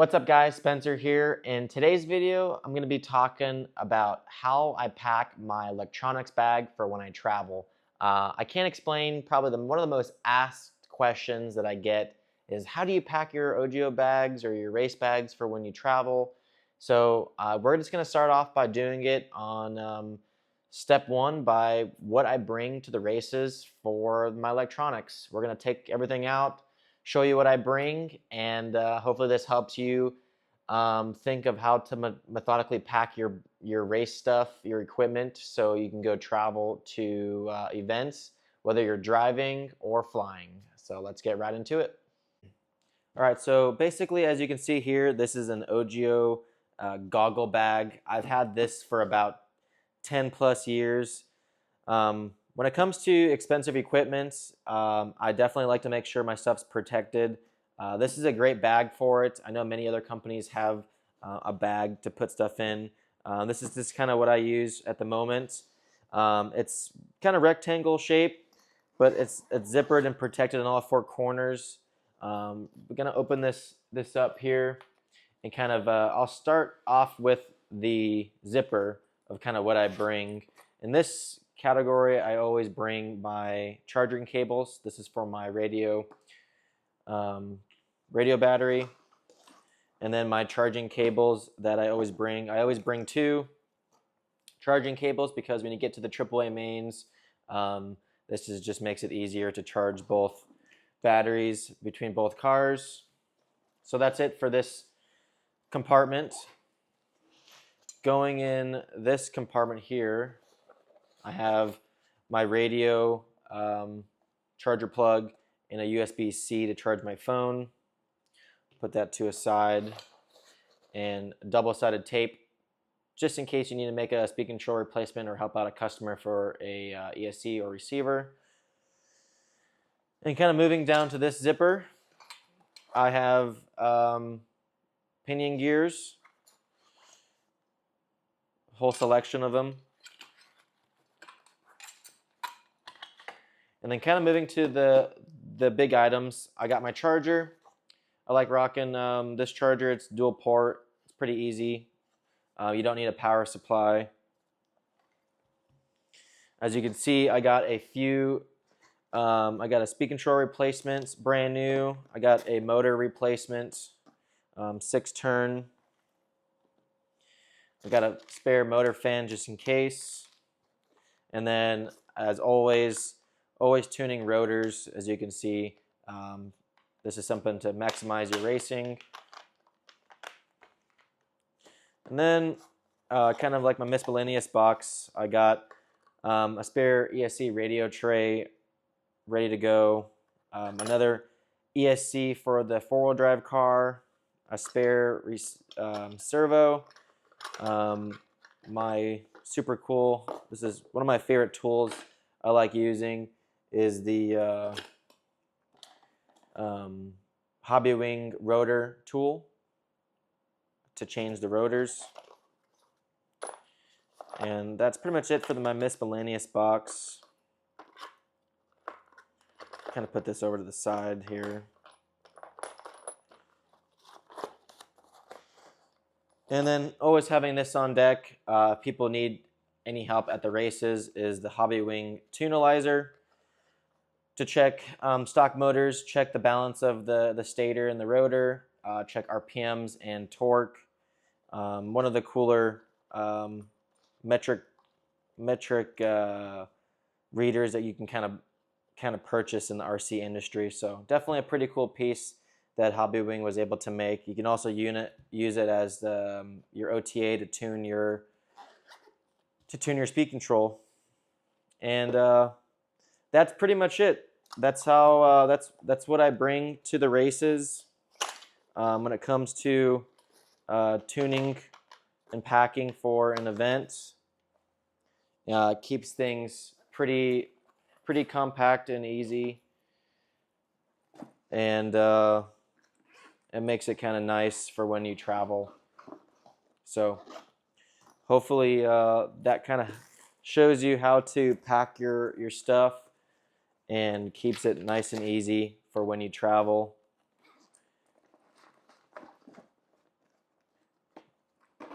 What's up guys, Spencer here. In today's video, I'm going to be talking about how I pack my electronics bag for when I travel. I can't explain, probably one of the most asked questions that I get is how do you pack your OGO bags or your race bags for when you travel? So we're just going to start off by doing it on step one by what I bring to the races for my electronics. We're going to take everything out, show you what I bring, and hopefully this helps you think of how to methodically pack your race stuff, your equipment, so you can go travel to events, whether you're driving or flying. So let's get right into it. All right, so basically, as you can see here, this is an OGO goggle bag. I've had this for about 10 plus years. When it comes to expensive equipment, I definitely like to make sure my stuff's protected. This is a great bag for it. I know many other companies have a bag to put stuff in. This is just kind of what I use at the moment. It's kind of rectangle shape, but it's zippered and protected in all four corners. We're gonna open this up here and kind of I'll start off with the zipper of kind of what I bring. In this category, I always bring my charging cables. This is for my radio battery, and then my charging cables that I always bring. I always bring two charging cables because when you get to the AAA mains, this just makes it easier to charge both batteries between both cars. So that's it for this compartment. Going in this compartment here, I have my radio charger plug and a USB-C to charge my phone. Put that to a side, and double-sided tape just in case you need to make a speaking control replacement or help out a customer for a ESC or receiver. And kind of moving down to this zipper, I have pinion gears, whole selection of them. And then kind of moving to the big items, I got my charger. I like rocking this charger. It's dual port. It's pretty easy. You don't need a power supply. As you can see, I got a few. I got a speaker control replacement, brand new. I got a motor replacement, 6-turn. I got a spare motor fan just in case. And then, as always tuning rotors. As you can see, this is something to maximize your racing. And then, kind of like my miscellaneous box, I got a spare ESC radio tray ready to go, another ESC for the four-wheel drive car, a spare servo, my super cool, this is one of my favorite tools I like using, is the Hobbywing rotor tool to change the rotors. And that's pretty much it for my miscellaneous box. Kind of put this over to the side here. And then always having this on deck, if people need any help at the races, is the Hobbywing Tunalizer to check stock motors, check the balance of the stator and the rotor, check RPMs and torque. One of the cooler metric readers that you can kind of purchase in the RC industry. So definitely a pretty cool piece that Hobbywing was able to make. You can also use it as your OTA to tune your speed control. And that's pretty much it. That's how that's what I bring to the races when it comes to tuning and packing for an event. It keeps things pretty compact and easy, and it makes it kind of nice for when you travel. So hopefully that kind of shows you how to pack your stuff and keeps it nice and easy for when you travel.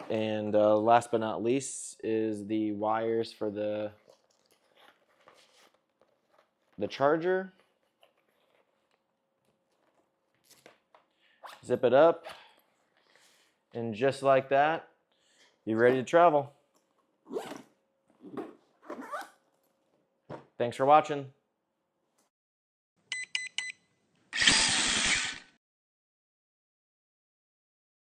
And last but not least is the wires for the charger. Zip it up, and just like that, you're ready to travel. Thanks for watching.